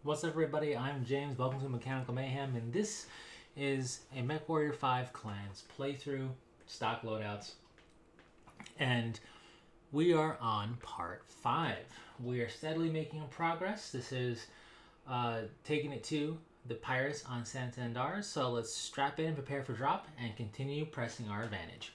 What's up, everybody? I'm James. Welcome to Mechanical Mayhem, and this is a Mechwarrior 5 Clans playthrough, stock loadouts, and we are on part 5. We are steadily making progress. This is taking it to the Pirates on Santander, so let's strap in, prepare for drop, and continue pressing our advantage.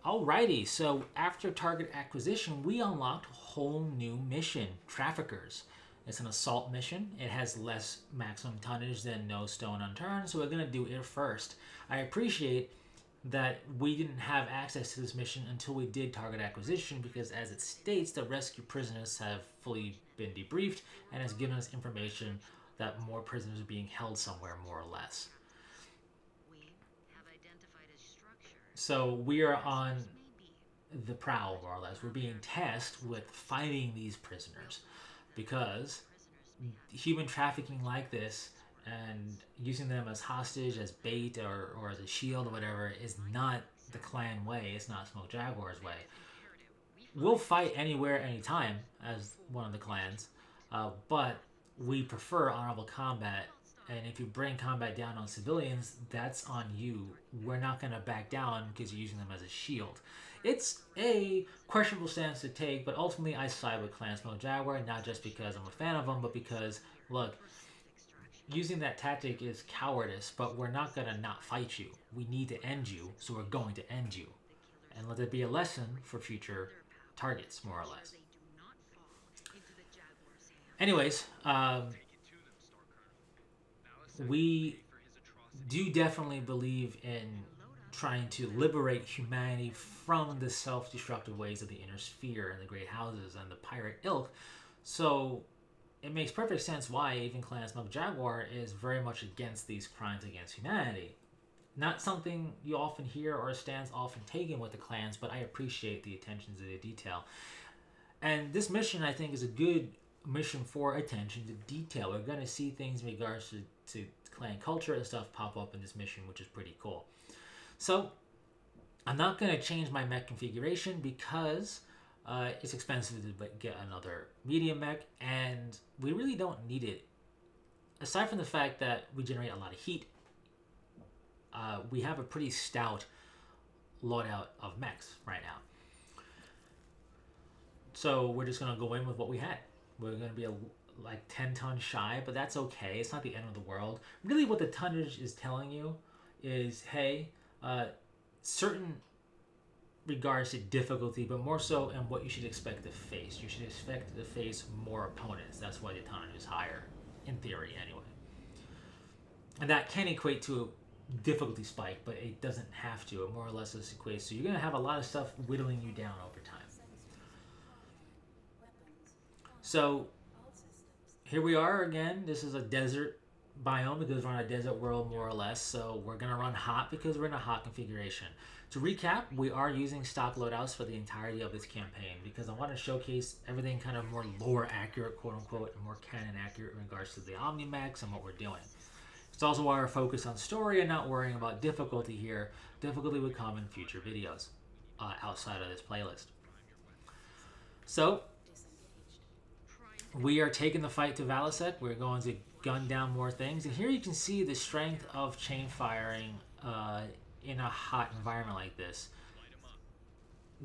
Alrighty, so after target acquisition, we unlocked a whole new mission, Traffickers. It's an assault mission. It has less maximum tonnage than No Stone Unturned, so we're going to do it first. I appreciate that we didn't have access to this mission until we did target acquisition because, as it states, the rescue prisoners have fully been debriefed and has given us information that more prisoners are being held somewhere, more or less. So we are on the prowl, more or less. We're being tasked with finding these prisoners because human trafficking like this and using them as hostage, as bait, or as a shield or whatever is not the clan way. It's not Smoke Jaguar's way. We'll fight anywhere, anytime as one of the clans, but we prefer honorable combat. And if you bring combat down on civilians, that's on you. We're not going to back down because you're using them as a shield. It's a questionable stance to take, but ultimately I side with Clan Smoke Jaguar, not just because I'm a fan of them, but because, look, using that tactic is cowardice, but we're not going to not fight you. We need to end you, so we're going to end you. And let it be a lesson for future targets, more or less. Anyways, we do definitely believe in trying to liberate humanity from the self-destructive ways of the inner sphere and the great houses and the pirate ilk. So it makes perfect sense why even Clan Smoke Jaguar is very much against these crimes against humanity. Not something you often hear or stands often taken with the clans, but I appreciate the attention to the detail. And this mission, I think, is a good mission for attention to detail. We're going to see things in regards to clan culture and stuff pop up in this mission, which is pretty cool. So I'm not going to change my mech configuration because it's expensive to get another medium mech, and we really don't need it. Aside from the fact that we generate a lot of heat, we have a pretty stout loadout of mechs right now. So we're just going to go in with what we had. We're going to be like 10 tons shy, but that's okay. It's not the end of the world. Really what the tonnage is telling you is, hey, certain regards to difficulty, but more so in what you should expect to face. You should expect to face more opponents. That's why the tonnage is higher, in theory anyway. And that can equate to a difficulty spike, but it doesn't have to. It more or less equates. So you're going to have a lot of stuff whittling you down over time. So here we are again. This is a desert biome because we're on a desert world, more or less. So we're going to run hot because we're in a hot configuration. To recap, we are using stock loadouts for the entirety of this campaign because I want to showcase everything kind of more lore accurate, quote unquote, and more canon accurate in regards to the Omnimax and what we're doing. It's also why we're focused on story and not worrying about difficulty here. Difficulty would come in future videos outside of this playlist. So we are taking the fight to Valisek. We're going to gun down more things. And here you can see the strength of chain firing in a hot environment like this.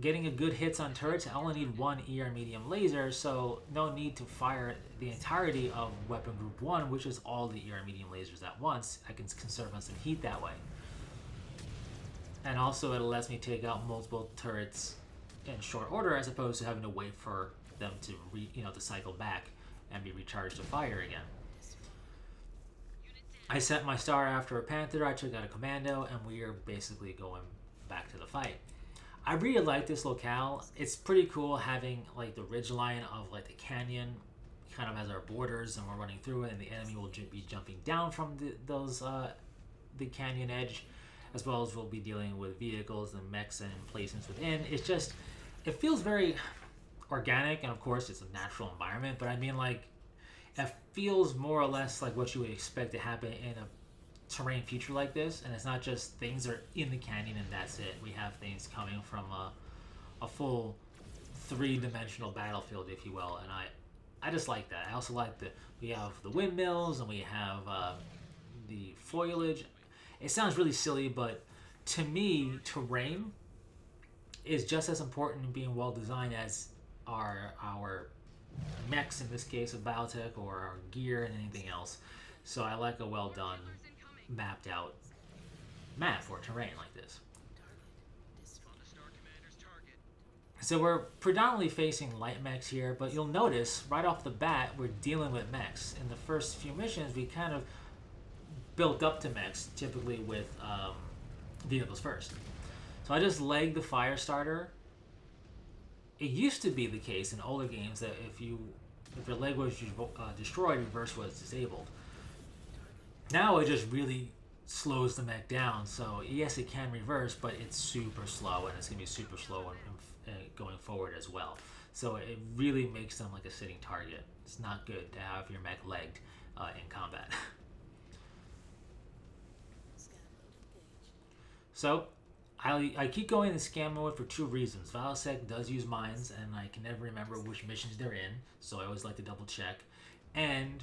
Getting a good hits on turrets, I only need one ER medium laser, so no need to fire the entirety of weapon group 1, which is all the ER medium lasers at once. I can conserve on some heat that way. And also it lets me take out multiple turrets in short order as opposed to having to wait for them to to cycle back and be recharged to fire again. I set my star after a Panther, I took out a Commando, and we are basically going back to the fight. I really like this locale. It's pretty cool having like the ridgeline of like the canyon kind of as our borders, and we're running through it, and the enemy will be jumping down from the canyon edge, as well as we'll be dealing with vehicles and mechs and placements within. It's just, it feels very organic, and of course it's a natural environment, but I mean, like, it feels more or less like what you would expect to happen in a terrain feature like this, and it's not just things are in the canyon and that's it. We have things coming from a full three-dimensional battlefield, if you will, and I just like that. I also like we have the windmills and we have the foliage. It sounds really silly, but to me, terrain is just as important in being well designed as our mechs in this case of biotech or our gear and anything else. So I like a well done, mapped out map for terrain like this. So we're predominantly facing light mechs here, but you'll notice right off the bat we're dealing with mechs. In the first few missions, we kind of built up to mechs, typically with vehicles first. So I just legged the fire starter. It used to be the case in older games that if your leg was destroyed, reverse was disabled. Now it just really slows the mech down. So yes, it can reverse, but it's super slow, and it's gonna be super slow going forward as well. So it really makes them like a sitting target. It's not good to have your mech legged in combat. So I keep going in scan mode for two reasons. Valsec does use mines, and I can never remember which missions they're in, so I always like to double check. And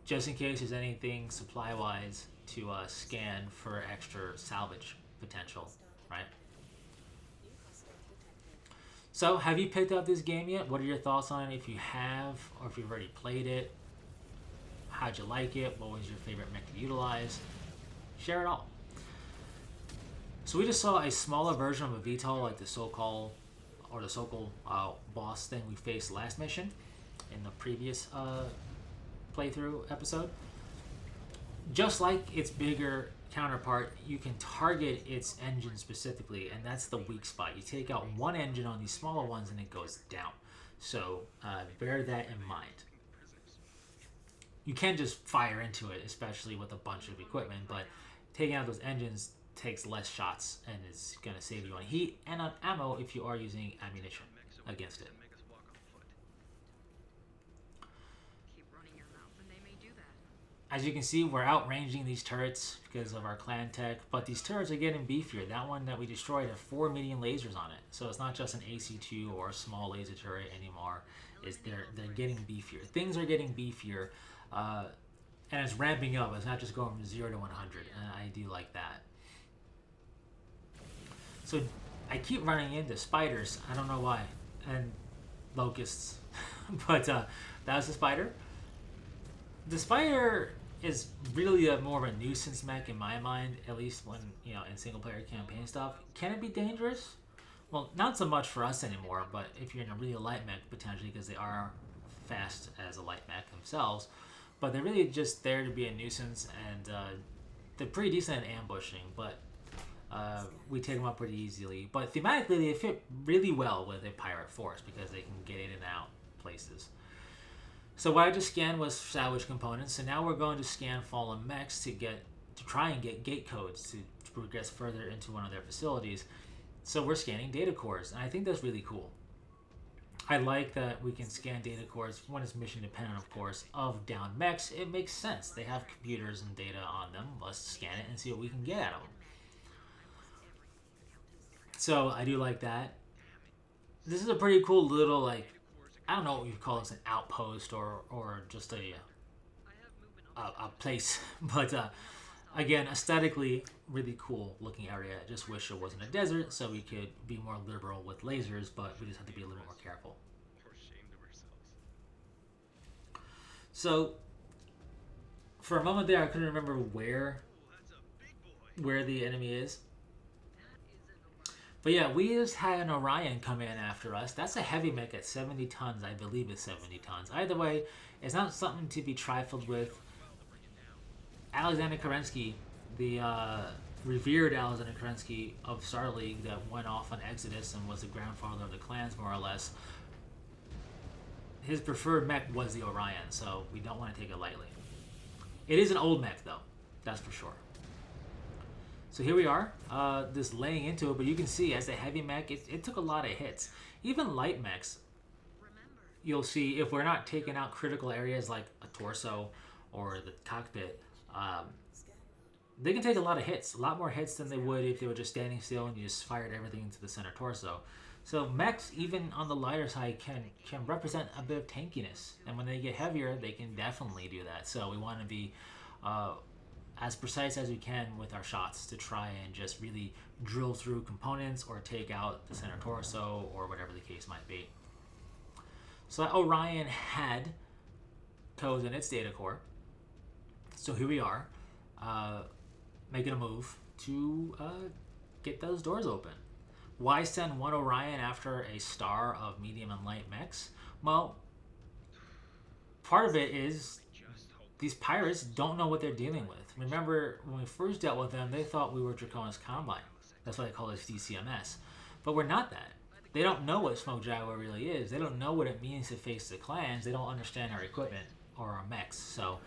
just in case there's anything supply-wise to scan for extra salvage potential, right? So, have you picked up this game yet? What are your thoughts on it if you have, or if you've already played it? How'd you like it? What was your favorite mech to utilize? Share it all. So we just saw a smaller version of a VTOL, like the Sokol or the Sokol boss thing we faced last mission in the previous playthrough episode. Just like its bigger counterpart, you can target its engine specifically, and that's the weak spot. You take out one engine on these smaller ones and it goes down. So bear that in mind. You can just fire into it, especially with a bunch of equipment, but taking out those engines takes less shots and is going to save you on heat and on ammo if you are using ammunition against it. As you can see, we're outranging these turrets because of our clan tech, but these turrets are getting beefier. That one that we destroyed had 4 medium lasers on it, so it's not just an AC2 or a small laser turret anymore. They're getting beefier. Things are getting beefier, and it's ramping up. It's not just going from 0 to 100, and I do like that. So I keep running into spiders. I don't know why, and locusts, but that was the spider. The spider is really more of a nuisance mech in my mind, at least when, in single player campaign stuff. Can it be dangerous? Well, not so much for us anymore, but if you're in a really light mech, potentially, because they are fast as a light mech themselves, but they're really just there to be a nuisance, and they're pretty decent at ambushing, but we take them up pretty easily. But thematically, they fit really well with a pirate force because they can get in and out places. So what I just scanned was salvage components. So now we're going to scan fallen mechs to try and get gate codes to progress further into one of their facilities. So we're scanning data cores, and I think that's really cool. I like that we can scan data cores when it's mission dependent, of course, of down mechs. It makes sense. They have computers and data on them. Let's scan it and see what we can get out of them. So I do like that. This is a pretty cool little, I don't know what you call this, an outpost or just a place, but again, aesthetically really cool looking area. I just wish it wasn't a desert so we could be more liberal with lasers, but we just have to be a little more careful. So for a moment there, I couldn't remember where the enemy is. But yeah, we just had an Orion come in after us. That's a heavy mech at 70 tons. I believe it's 70 tons. Either way, it's not something to be trifled with. Alexander Kerensky, the revered Alexander Kerensky of Star League that went off on Exodus and was the grandfather of the clans, more or less, his preferred mech was the Orion, so we don't want to take it lightly. It is an old mech, though. That's for sure. So here we are, just laying into it, but you can see as a heavy mech, it took a lot of hits. Even light mechs, you'll see if we're not taking out critical areas like a torso or the cockpit, they can take a lot of hits, a lot more hits than they would if they were just standing still and you just fired everything into the center torso. So mechs, even on the lighter side, can represent a bit of tankiness, and when they get heavier, they can definitely do that. So we want to be as precise as we can with our shots to try and just really drill through components or take out the center torso or whatever the case might be. So that Orion had codes in its data core. So here we are, making a move to get those doors open. Why send one Orion after a star of medium and light mechs? Well, part of it is these pirates don't know what they're dealing with. Remember, when we first dealt with them, they thought we were Draconis Combine. That's why they call us DCMS. But we're not that. They don't know what Smoke Jaguar really is. They don't know what it means to face the clans. They don't understand our equipment or our mechs. So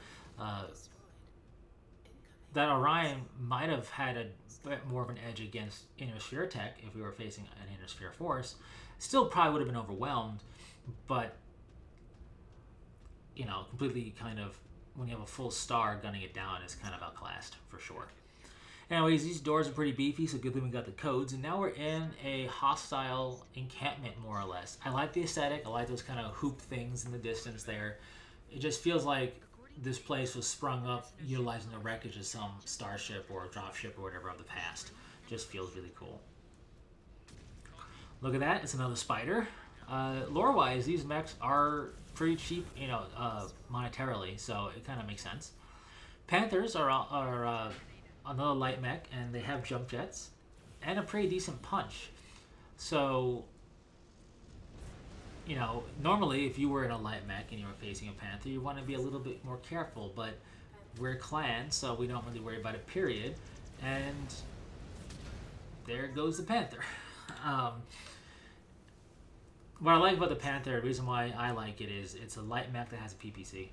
that Orion might have had a bit more of an edge against Inner Sphere tech if we were facing an Inner Sphere force. Still probably would have been overwhelmed, but, you know, completely kind of, when you have a full star, gunning it down is kind of outclassed, for sure. Anyways, these doors are pretty beefy, so good thing we got the codes. And now we're in a hostile encampment, more or less. I like the aesthetic. I like those kind of hoop things in the distance there. It just feels like this place was sprung up utilizing the wreckage of some starship or dropship or whatever of the past. Just feels really cool. Look at that. It's another spider. Lore-wise, these mechs are pretty cheap, you know, monetarily, so it kind of makes sense. Panthers are another light mech, and they have jump jets and a pretty decent punch. So, you know, normally if you were in a light mech and you were facing a Panther, you want to be a little bit more careful, but we're clan, so we don't really worry about it, period. And there goes the Panther. What I like about the Panther, the reason why I like it is it's a light mech that has a PPC,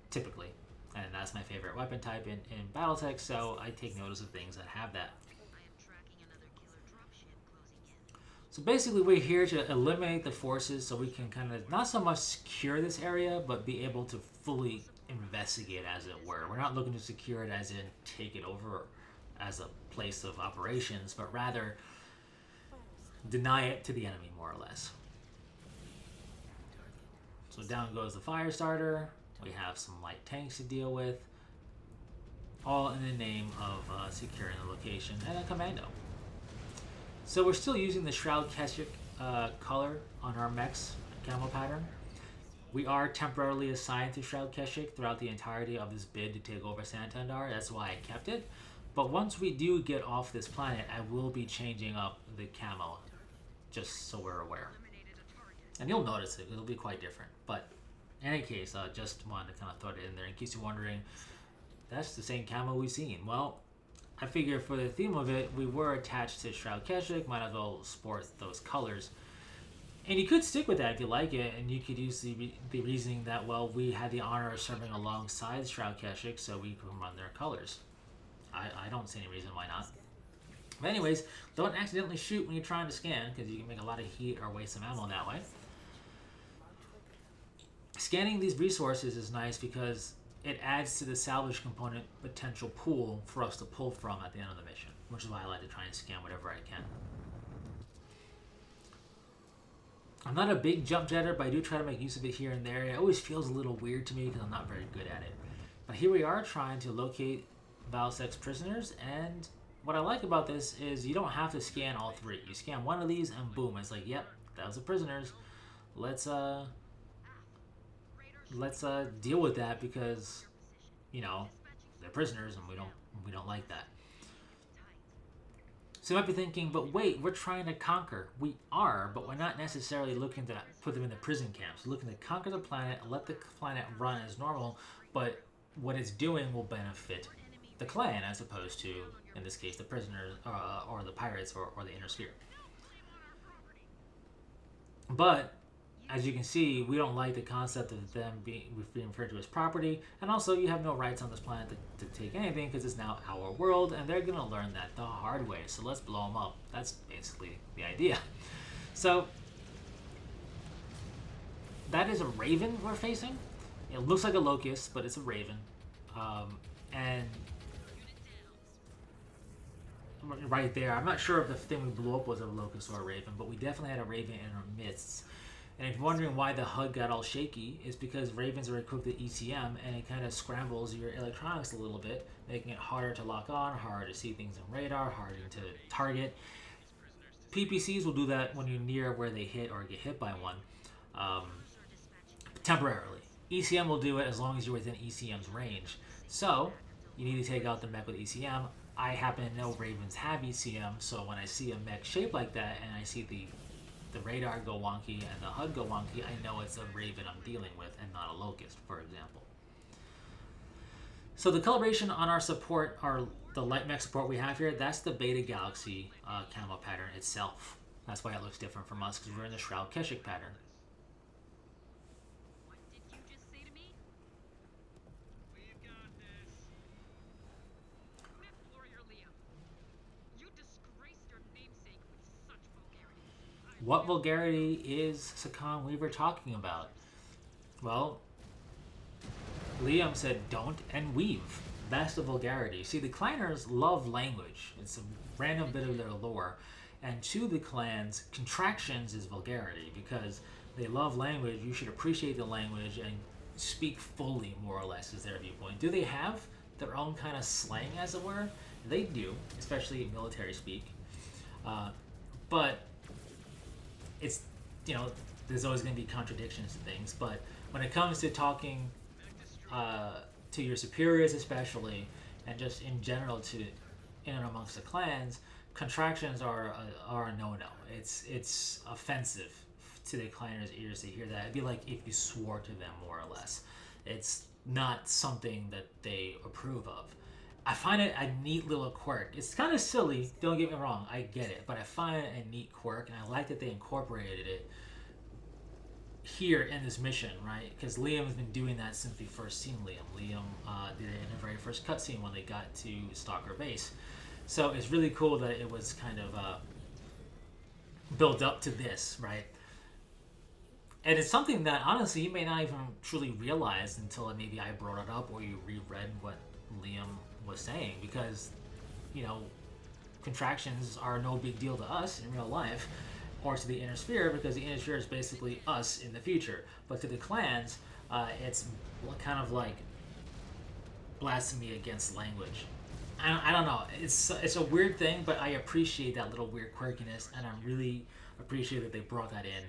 typically. And that's my favorite weapon type in Battletech, so I take notice of things that have that. So basically we're here to eliminate the forces so we can kind of not so much secure this area, but be able to fully investigate, as it were. We're not looking to secure it as in take it over as a place of operations, but rather deny it to the enemy, more or less. So down goes the fire starter. We have some light tanks to deal with, all in the name of securing the location, and a commando. So we're still using the Shroud Keshik color on our mech's camo pattern. We are temporarily assigned to Shroud Keshik throughout the entirety of this bid to take over Santander. That's why I kept it. But once we do get off this planet, I will be changing up the camo, just so we're aware. And you'll notice it. It'll be quite different. But in any case, just wanted to kind of throw it in there in case you're wondering, that's the same camo we've seen. Well, I figure for the theme of it, we were attached to Shroud Keshik, might as well sport those colors. And you could stick with that if you like it, and you could use the reasoning that, well, we had the honor of serving alongside Shroud Keshik, so we can run their colors. I don't see any reason why not. But anyways, don't accidentally shoot when you're trying to scan, because you can make a lot of heat or waste some ammo that way. Scanning these resources is nice because it adds to the salvage component potential pool for us to pull from at the end of the mission, which is why I like to try and scan whatever I can. I'm not a big jump jetter, but I do try to make use of it here and there. It always feels a little weird to me because I'm not very good at it. But here we are trying to locate Valsec's prisoners, and what I like about this is you don't have to scan all three. You scan one of these and boom, it's like, yep, that was the prisoners. Let's deal with that because, you know, they're prisoners and we don't like that. So you might be thinking, but wait, we're trying to conquer. We are, but we're not necessarily looking to put them in the prison camps. We're looking to conquer the planet, let the planet run as normal, but what it's doing will benefit the clan as opposed to, in this case, the prisoners or the pirates or the Inner Sphere. But as you can see, we don't like the concept of them being referred to as property, and also you have no rights on this planet to take anything because it's now our world, and they're going to learn that the hard way, so let's blow them up. That's basically the idea. So, that is a raven we're facing. It looks like a locust, but it's a raven. And right there. I'm not sure if the thing we blew up was a locust or a raven, but we definitely had a raven in our midst. And if you're wondering why the HUD got all shaky, it's because ravens are equipped with ECM, and it kind of scrambles your electronics a little bit, making it harder to lock on, harder to see things on radar, harder to target. PPCs will do that when you're near where they hit or get hit by one, temporarily. ECM will do it as long as you're within ECM's range. So, you need to take out the mech with ECM. I happen to know ravens have ECM, so when I see a mech shaped like that and I see the radar go wonky and the HUD go wonky, I know it's a raven I'm dealing with and not a locust, for example. So the calibration on our support, the light mech support we have here, that's the Beta Galaxy camo pattern itself. That's why it looks different from us, because we're in the Shroud Keshik pattern. What did you just say to me? We've got this. Mechwarrior Liam, you disgraced your namesake with such vulgarity. What vulgarity is Sakan Weaver talking about? Well, Liam said don't and weave. That's the vulgarity. See, the clanners love language. It's a random bit of their lore. And to the clans, contractions is vulgarity because they love language. You should appreciate the language and speak fully, more or less, is their viewpoint. Do they have their own kind of slang, as it were? They do, especially military speak. But it's, you know, there's always going to be contradictions to things. But when it comes to talking to your superiors especially, and just in general to in and amongst the clans, contractions are a no-no. It's offensive to the clanners' ears to hear that. It'd be like if you swore to them, more or less. It's not something that they approve of. I find it a neat little quirk. It's kind of silly, don't get me wrong, I get it, but I find it a neat quirk, and I like that they incorporated it here in this mission, right? Because Liam has been doing that since we first seen Liam. Liam did it in the very first cutscene when they got to Stalker Base. So it's really cool that it was kind of built up to this, right? And it's something that, honestly, you may not even truly realize until maybe I brought it up or you reread what Liam was saying. Because, you know, contractions are no big deal to us in real life, or to the Inner Sphere, because the Inner Sphere is basically us in the future. But to the clans, it's kind of like blasphemy against language. I don't know. It's a weird thing, but I appreciate that little weird quirkiness, and I really appreciate that they brought that in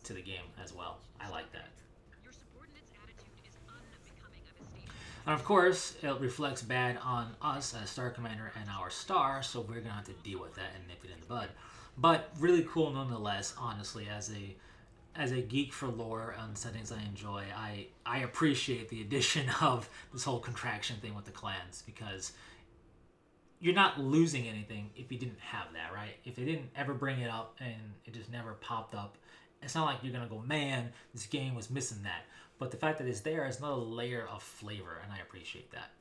to the game as well. I like that. Your subordinate's attitude is unbecoming of his station. And of course, it reflects bad on us as Star Commander and our star, so we're gonna have to deal with that and nip it in the bud. But really cool nonetheless, honestly, as a geek for lore and settings I enjoy, I appreciate the addition of this whole contraction thing with the clans, because you're not losing anything if you didn't have that, right? If they didn't ever bring it up and it just never popped up, it's not like you're gonna go, man, this game was missing that. But the fact that it's there is another layer of flavor, and I appreciate that.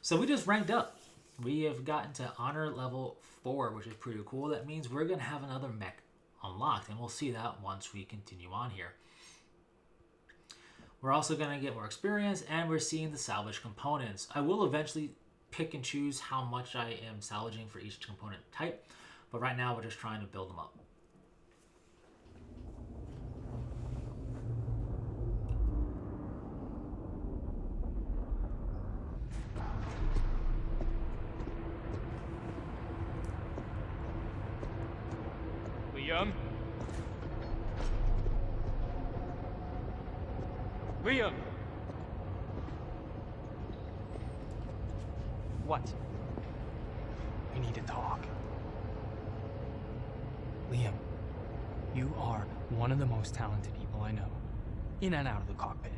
So we just ranked up. We have gotten to honor level 4, which is pretty cool. That means we're going to have another mech unlocked, and we'll see that once we continue on here. We're also going to get more experience, and we're seeing the salvage components. I will eventually pick and choose how much I am salvaging for each component type, but right now we're just trying to build them up. Liam! What? We need to talk. Liam, you are one of the most talented people I know, in and out of the cockpit.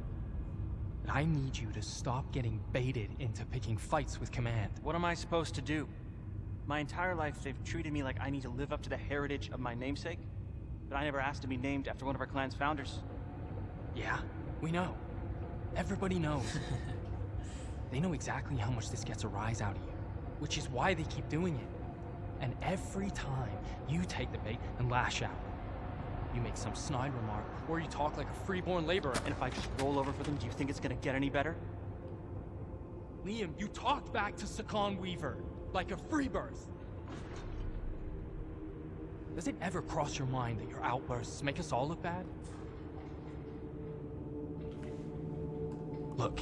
And I need you to stop getting baited into picking fights with Command. What am I supposed to do? My entire life, they've treated me like I need to live up to the heritage of my namesake, but I never asked to be named after one of our clan's founders. Yeah, we know. Everybody knows. They know exactly how much this gets a rise out of you, which is why they keep doing it. And every time you take the bait and lash out, you make some snide remark, or you talk like a freeborn laborer. And if I just roll over for them, do you think it's gonna get any better? Liam, you talked back to Sakan Weaver like a free birth. Does it ever cross your mind that your outbursts make us all look bad? Look.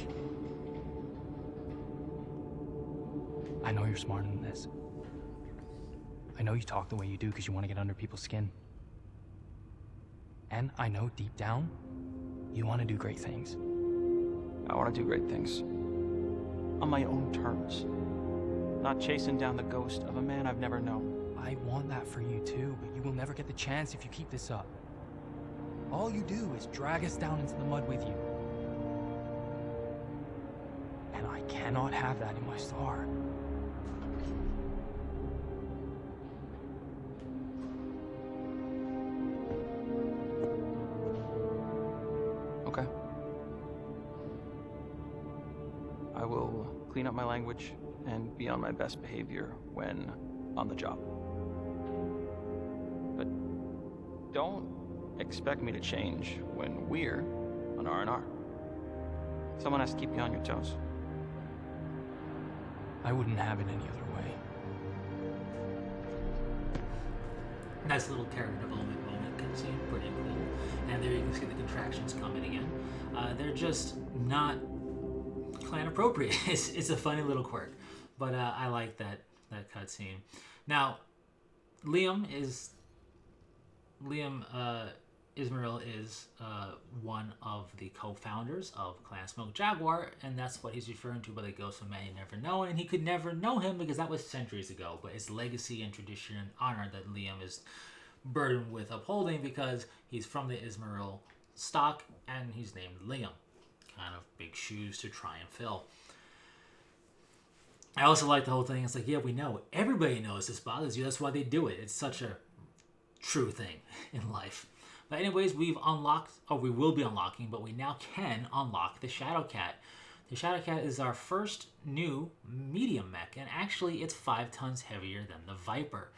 I know you're smarter than this. I know you talk the way you do because you want to get under people's skin. And I know deep down, you want to do great things. I want to do great things. On my own terms. Not chasing down the ghost of a man I've never known. I want that for you too, but you will never get the chance if you keep this up. All you do is drag us down into the mud with you. And I cannot have that in my star. Okay. I will clean up my language and be on my best behavior when on the job. But don't expect me to change when we're on R&R. Someone has to keep you on your toes. I wouldn't have it any other way. Nice little character development moment, can see, pretty cool. And there you can see the contractions coming again. They're just not clan appropriate. It's a funny little quirk, but I like that cutscene. Now, Liam Ismail is one of the co-founders of Clan Smoke Jaguar, and that's what he's referring to by the ghost of a man you never know. And he could never know him because that was centuries ago. But it's legacy and tradition and honor that Liam is burdened with upholding because he's from the Ismail stock and he's named Liam. Kind of big shoes to try and fill. I also like the whole thing. It's like, yeah, we know. Everybody knows this bothers you. That's why they do it. It's such a true thing in life. But anyways, we've unlocked, or we will be unlocking, but we now can unlock the Shadowcat. The Shadowcat is our first new medium mech, and actually it's 5 tons heavier than the Viper.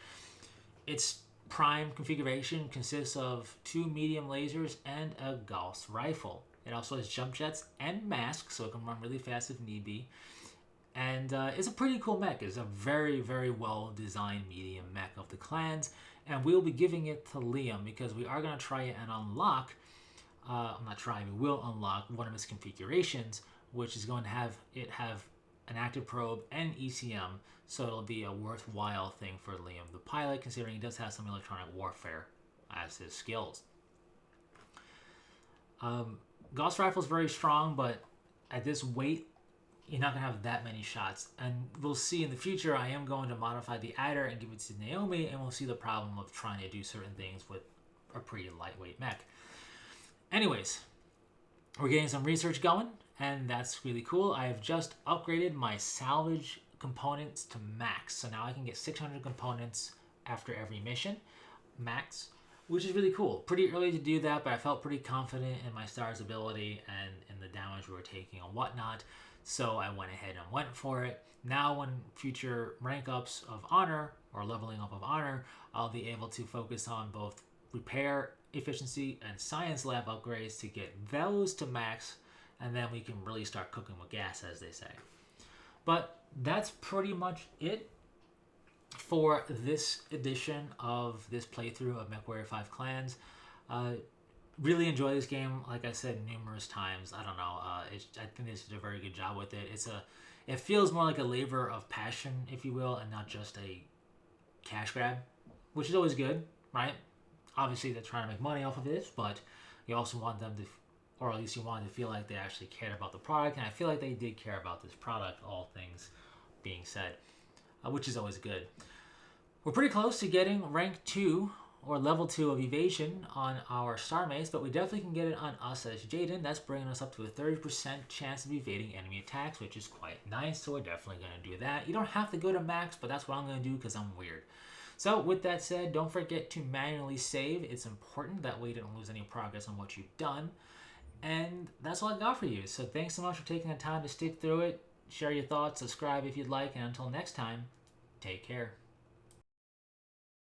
Its prime configuration consists of 2 medium lasers and a Gauss rifle. It also has jump jets and masks, so it can run really fast if need be. And it's a pretty cool mech. It's a very, very well designed medium mech of the clans. And we'll be giving it to Liam because we are going to try and unlock, we will unlock one of its configurations, which is going to have an active probe and ECM, so it'll be a worthwhile thing for Liam the pilot, considering he does have some electronic warfare as his skills. Gauss rifle is very strong, but at this weight, you're not going to have that many shots. And we'll see in the future, I am going to modify the Adder and give it to Naomi, and we'll see the problem of trying to do certain things with a pretty lightweight mech. Anyways, we're getting some research going, and that's really cool. I have just upgraded my salvage components to max. So now I can get 600 components after every mission, max, which is really cool. Pretty early to do that, but I felt pretty confident in my star's ability and in the damage we were taking and whatnot. So I went ahead and went for it. Now when future rank ups of honor or leveling up of honor, I'll be able to focus on both repair, efficiency, and science lab upgrades to get those to max, and then we can really start cooking with gas, as they say. But that's pretty much it for this edition of this playthrough of Mechwarrior 5 Clans. Really enjoy this game, like I said numerous times. I don't know. I think they did a very good job with it. It feels more like a labor of passion, if you will, and not just a cash grab, which is always good, right? Obviously, they're trying to make money off of this, but you also want them to, or at least you want to feel like they actually cared about the product, and I feel like they did care about this product, all things being said, which is always good. We're pretty close to getting rank 2 or level 2 of evasion on our star mates, but we definitely can get it on us as Jaden. That's bringing us up to a 30% chance of evading enemy attacks, which is quite nice, so we're definitely going to do that. You don't have to go to max, but that's what I'm going to do because I'm weird. So with that said, don't forget to manually save. It's important, that way you don't lose any progress on what you've done. And that's all I got for you. So thanks so much for taking the time to stick through it. Share your thoughts, subscribe if you'd like, and until next time, take care.